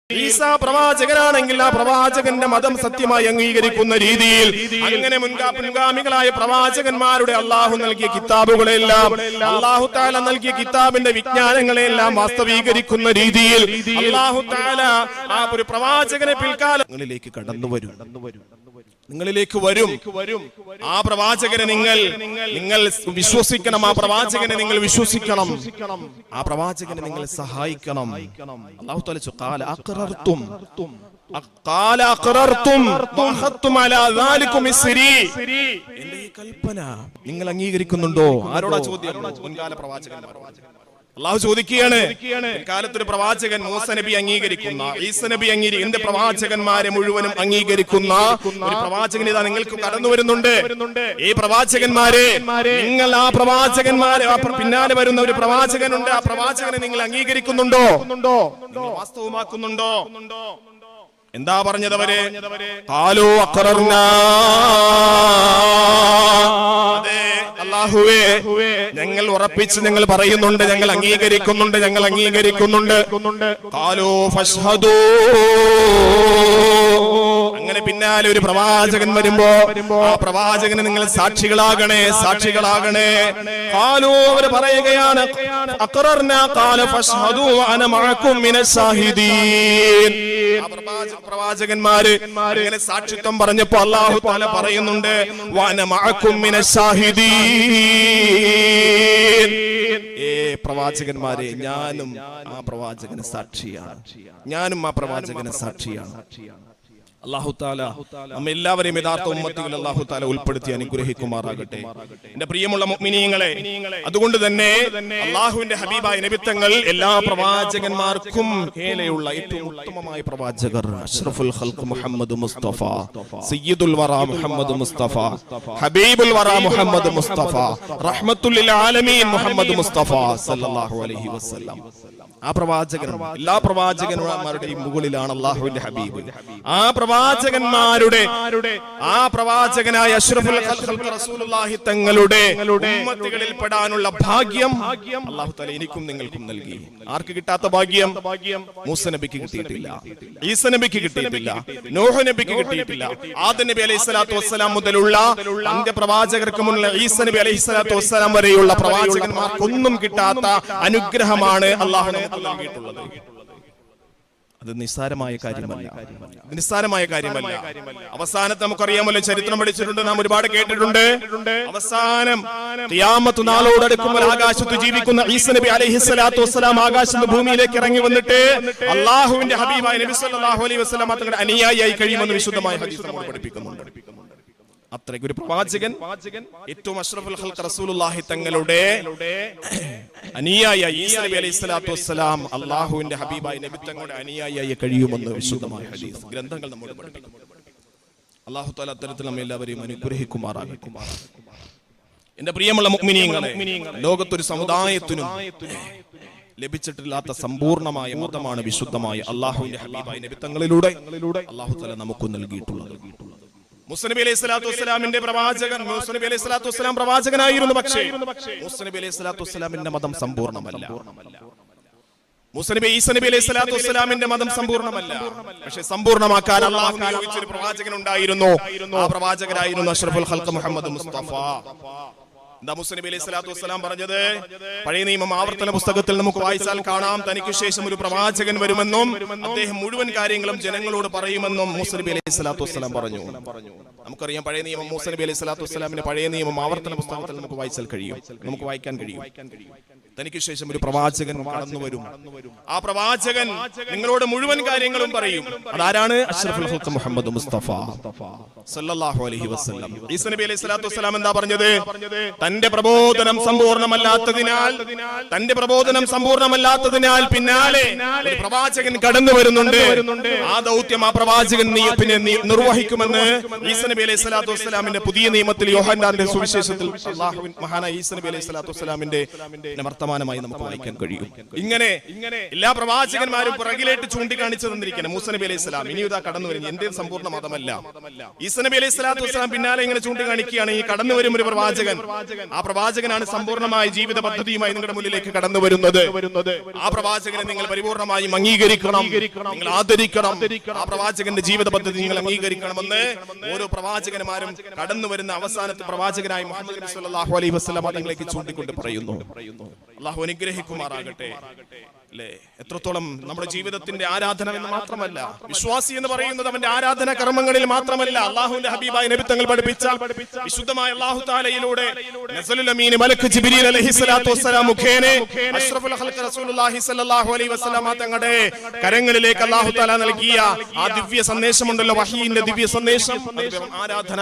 ഈസ പ്രവാചകനാണെങ്കിൽ ആ പ്രവാചകന്റെ മതം സത്യമായി അംഗീകരിക്കുന്ന രീതിയിൽ അങ്ങനെ മുൻഗാമികളായ പ്രവാചകന്മാരുടെ അള്ളാഹു നൽകിയ കിതാബുകളെല്ലാം അള്ളാഹു തആല നൽകിയ കിതാബിന്റെ വിജ്ഞാനങ്ങളെല്ലാം വാസ്തവീകരിക്കുന്ന രീതിയിൽ അള്ളാഹു തആല ആ ഒരു പ്രവാചകനെ പിൽക്കാലങ്ങളിലേക്ക് കടന്നു വരും, നിങ്ങളിലേക്ക് വരും. ആ പ്രവാചകനെ നിങ്ങൾ വിശ്വസിക്കണം, ആ പ്രവാചകനെ നിങ്ങൾ വിശ്വസിക്കണം, ആ പ്രവാചകനെ നിങ്ങൾ സഹായിക്കണം. അല്ലാഹു തആല ഖാല അഖറർതും വഅഖദ്തും അലാ ദാലികും ഇസ്രി. എന്റെ ഈ കൽപ്പന നിങ്ങൾ അംഗീകരിക്കുന്നുണ്ടോ? ആരോടാ ചോദ്യം? മുൻകാല പ്രവാചകന്മാർ. അള്ളാഹു ചോദിക്കുകയാണ്, കാലത്തൊരു പ്രവാചകൻ മൂസ നബി അംഗീകരിക്കുന്ന, ഈസ നബി എന്റെ പ്രവാചകന്മാരെ മുഴുവനും അംഗീകരിക്കുന്ന ഒരു പ്രവാചകൻ ഇതാ നിങ്ങൾക്ക് കടന്നു വരുന്നുണ്ട്. ഈ പ്രവാചകന്മാരെ നിങ്ങൾ ആ പ്രവാചകന്മാരെ പിന്നാലെ വരുന്ന ഒരു പ്രവാചകനുണ്ട്, ആ പ്രവാചകനെ നിങ്ങൾ അംഗീകരിക്കുന്നുണ്ടോ? വാസ്തവമാക്കുന്നുണ്ടോ? എന്താ പറഞ്ഞതവര്? ഖാലൂ അഖറർനാ. അല്ലാഹുവേ, ഞങ്ങൾ ഉറപ്പിച്ച് ഞങ്ങൾ പറയുന്നുണ്ട്, ഞങ്ങൾ അംഗീകരിക്കുന്നുണ്ട്. ഖാലൂ ഫശ്ഹദൂ. അങ്ങനെ പിന്നാലെ ഒരു പ്രവാചകൻ വരുമ്പോ ആ പ്രവാചകന് നിങ്ങൾ സാക്ഷികളാകണേ. ഖാലൂ, അവർ പറയുകയാണ്, അഖറർനാ ഖാല ഫശ്ഹദൂ വഅന മഅകും മിനശ് ശാഹിദീൻ. പ്രവാചകന്മാര് അങ്ങനെ സാക്ഷിത്വം പറഞ്ഞപ്പോ അല്ലാഹു തആല പറയുന്നുണ്ട്, വഅന മഅകും മിനശ് ശാഹിദീൻ. പ്രവാചകന്മാരെ, ഞാനും ആ പ്രവാചകന് സാക്ഷിയാണ്. അല്ലാഹു തആല നമ്മ എല്ലാവരെയും യഥാർത്ഥ ഉമ്മത്തികൾ അല്ലാഹു തആല ഉൾപ്പെടുത്തി അനുഗ്രഹിക്കുമാറാകട്ടെ. എന്റെ പ്രിയമുള്ള മുഅ്മിനീങ്ങളെ, അതുകൊണ്ട് തന്നെ അല്ലാഹുവിന്റെ ഹബീബായ നബിത്തങ്ങൾ എല്ലാ പ്രവാചകന്മാർക്കും മേലെയുള്ള ഏറ്റവും ഉത്തമമായ പ്രവാചകർ അഷ്റഫുൽ ഖൽഖ് മുഹമ്മദ് മുസ്തഫ, സയ്യിദുൽ വറ മുഹമ്മദ് മുസ്തഫ, ഹബീബുൽ വറ മുഹമ്മദ് മുസ്തഫ, റഹ്മത്തുൽ ലിൽ ആലമീൻ മുഹമ്മദ് മുസ്തഫ സല്ലല്ലാഹു അലൈഹി വസല്ലം. ആ പ്രവാചകൻ എല്ലാ പ്രവാചകന്മാരുടെയും മുകളിലാണ് അല്ലാഹുവിന്റെ ഹബീബ്. ആ പ്രവാചകനായ അഷ്റഫുൽ ഖൽഖ് റസൂലുള്ളാഹി തങ്ങളുടെ ഉമ്മത്തികളിൽ പെടാനുള്ള ഭാഗ്യം അല്ലാഹു തആല എനിക്കും നിങ്ങൾക്കും നൽകി. ആർക്ക് കിട്ടാത്ത ഭാഗ്യം? മൂസ നബിക്ക് കിട്ടിയിട്ടില്ല, ഈസ നബിക്ക് കിട്ടിയിട്ടില്ല, നൂഹ് നബിക്ക് കിട്ടിയിട്ടില്ല. ആദം നബി അലൈഹിസ്സലാത്തു വസ്സലാം മുതലുള്ള അന്ത്യപ്രവാചകർക്ക് മുന്നിൽ ഈസ നബി അലൈഹിസ്സലാത്തു വസ്സലാം വരെയുള്ള പ്രവാചകന്മാർക്കൊന്നും കിട്ടാത്ത അനുഗ്രഹമാണ് അല്ലാഹു നമുക്ക് നൽകിയിട്ടുള്ളത്. അത് നിസ്സാരമായ കാര്യമല്ല. അവസാനത്തെ നമുക്കറിയാമല്ലോ, ചരിത്രം പഠിച്ചിട്ടുണ്ട്, നാം ഒരുപാട് കേട്ടിട്ടുണ്ട്. അവസാനം ഖിയാമത്ത് നാളോടടുക്കുമ്പോൾ ആകാശത്ത് ജീവിക്കുന്ന ഈസ നബി അലൈഹിസ്സലാത്തു വസ്സലാം ആകാശത്ത് ഭൂമിയിലേക്ക് ഇറങ്ങി വന്നിട്ട് അല്ലാഹുവിന്റെ ഹബീബായ നബി സല്ലല്ലാഹു അലൈഹി വസല്ലം തങ്ങളുടെ അനുയായിയായി കഴിയുമെന്ന് വിശുദ്ധമായ ഹദീസ് നമ്മോട് പഠിപ്പിക്കുന്നുണ്ട്. അത്രയ്ക്ക് ഒരു പ്രവാചകൻ, ഏറ്റവും അഷ്റഫുൽ ഖൽഖ് റസൂലുള്ളാഹി തങ്ങളുടെ അനുയായിയായി ഈസ നബി അലൈഹിസ്സലാത്തു വസ്സലാം അല്ലാഹുവിന്റെ ഹബീബായ നബി തങ്ങളുടെ അനുയായിയായി കഴിയുമെന്ന് വിശുദ്ധമായ ഹദീസ് ഗ്രന്ഥങ്ങൾ നമ്മോട് പഠിപ്പിക്കുന്നു. അല്ലാഹു തആല അത്തരത്തിൽ നമ്മെ എല്ലാവരെയും അനുഗ്രഹിക്കുമാറാകട്ടെ. എന്റെ പ്രിയമുള്ള മുഅ്മിനീങ്ങളെ, ലോകത്തൊരു സമുദായത്തിനും ലഭിച്ചിട്ടില്ലാത്ത സമ്പൂർണമായ മതമാണ് വിശുദ്ധമായ അല്ലാഹുവിന്റെ ഹബീബായ നബി തങ്ങളിലൂടെ അല്ലാഹു തആല നമുക്ക് നൽകിയിട്ടുള്ളത്. മൂസ നബി അലൈഹിസ്സലാത്തു വസ്സലാമിന്റെ പ്രവാചകൻ, മൂസ നബി അലൈഹിസ്സലാത്തു വസ്സലാം പ്രവാചകനായിരുന്നു. പക്ഷേ മൂസ നബി അലൈഹിസ്സലാത്തു വസ്സലാമിന്റെ മതം സമ്പൂർണ്ണമല്ല. ഈസ നബി അലൈഹിസ്സലാത്തു വസ്സലാമിന്റെ മതം സമ്പൂർണ്ണമല്ല. പക്ഷേ സമ്പൂർണ്ണമാക്കാൻ അല്ലാഹു നിയോഗിച്ച ഒരു പ്രവാചകൻ ഉണ്ടായിരുന്നു. ആ പ്രവാചകനായിരുന്നു അഷ്റഫുൽ ഖൽഖ് മുഹമ്മദ് മുസ്തഫ. മൂസ നബി അലൈഹിസ്സലാത്തു വസ്സലാം പറഞ്ഞത്, പഴയ നിയമം ആവർത്തന പുസ്തകത്തിൽ നമുക്ക് വായിച്ചാൽ കാണാം, തനിക്ക് ശേഷം ഒരു പ്രവാചകൻ വരുമെന്നും അദ്ദേഹം മുഴുവൻ കാര്യങ്ങളും ജനങ്ങളോട് പറയുമെന്നും മൂസ നബി അലൈഹിസ്സലാത്തു വസ്സലാം പറഞ്ഞു. നമുക്കറിയാം, പഴയ നിയമം മൂസ നബി അലൈഹിസ്സലാത്തു വസ്സലാമിന്റെ പഴയ നിയമം ആവർത്തന പുസ്തകത്തിൽ നമുക്ക് വായിക്കാൻ കഴിയും. തനിക്ക് ശേഷം ഒരു പ്രവാചകൻ കടന്നു വരും, ആ പ്രവാചകൻ നിങ്ങളോട് മുഴുവൻ കാര്യങ്ങളും പറയും. അതാരാണ്? അഷ്റഫുൽ ഖൽഖ് മുഹമ്മദ് മുസ്തഫ സല്ലല്ലാഹു അലൈഹി വസല്ലം. ഈസ നബി അലൈഹിസ്സലാത്തു വസ്സലാം എന്താ പറഞ്ഞത്? തന്റെ പ്രബോധനം സമ്പൂർണ്ണമല്ലാത്തതിനാൽ പിന്നാലെ ഒരു പ്രവാചകൻ കടന്നു വരുന്നുണ്ട്. ആ ദൗത്യം ആ പ്രവാചകൻ നിർവഹിക്കുമെന്ന് ഈസ നബി അലൈഹിസ്സലാത്തു വസ്സലാമിന്റെ പുതിയ നിയമത്തിൽ യോഹന്നാന്റെ സുവിശേഷത്തിൽ അല്ലാഹു മഹാനായ ഈസ നബി അലൈഹിസ്സലാത്തു വസ്സലാമിന്റെ വർത്തമാനമായി നമുക്ക് വായിക്കാൻ കഴിയും. ഇങ്ങനെ എല്ലാ പ്രവാചകന്മാരും പുറകിലേട്ട് ചൂണ്ടിക്കാണിച്ചു തന്നിരിക്കണം. മൂസ നബി അലൈഹി സ്വലാം ഇനി ഇതാ കടന്നു വരുന്നത് എന്റെ സമ്പൂർണ്ണ മതമല്ല. ഈസ നബി അലൈഹി സ്വലാത്തു വസ്സലാം പിന്നാലെ ഇങ്ങനെ ചൂണ്ടിക്കാണിക്കുകയാണ്, ഈ കടന്നു വരും ഒരു പ്രവാചകൻ, ആ പ്രവാചകനാണ് സമ്പൂർണ്ണമായ ജീവിത പദ്ധതിയുമായി നിങ്ങളുടെ മുന്നിലേക്ക് കടന്നു വരുന്നത്. ആ പ്രവാചകനെ നിങ്ങൾ പരിപൂർണമായും അംഗീകരിക്കണം, നിങ്ങൾ ആദരിക്കണം, ആ പ്രവാചകന്റെ ജീവിത പദ്ധതി നിങ്ങൾ അംഗീകരിക്കണമെന്ന് ഓരോ പ്രവാചകന്മാരും കടന്നു വരുന്ന അവസാനത്തെ പ്രവാചകനായ മുഹമ്മദ് നബി സല്ലല്ലാഹു അലൈഹി വസല്ലം തങ്ങളിലേക്ക് ചൂണ്ടിക്കൊണ്ട് പറയുന്നു. അല്ലാഹു അനുഗ്രഹിക്കുമാറാകട്ടെ. അല്ലേ, എത്രത്തോളം നമ്മുടെ ജീവിതത്തിന്റെ ആരാധന എന്ന് മാത്രമല്ല, വിശ്വാസി എന്ന് പറയുന്നത് അവന്റെ ആരാധന കർമ്മങ്ങളിൽ മാത്രമല്ല, അല്ലാഹുവിന്റെ ഹബീബായ നബി തങ്ങൾ പഠിപ്പിച്ച വിശുദ്ധമായ അല്ലാഹു തആലയിലൂടെ നസലുൽ അമീൻ മലക്ക് ജിബ്രീൽ അലൈഹിസ്സലാത്തു വസ്സലാം മുഖേന അഷ്റഫുൽ ഖൽഖ് റസൂലുള്ളാഹി സ്വല്ലല്ലാഹു അലൈഹി വസല്ലം തങ്ങളുടെ കരങ്ങളിലേക്ക് അല്ലാഹു തആല നൽകിയ ആ ദിവ്യ സന്ദേശമുണ്ടല്ലോ, വഹീന്റെ ദിവ്യ സന്ദേശം, ആരാധന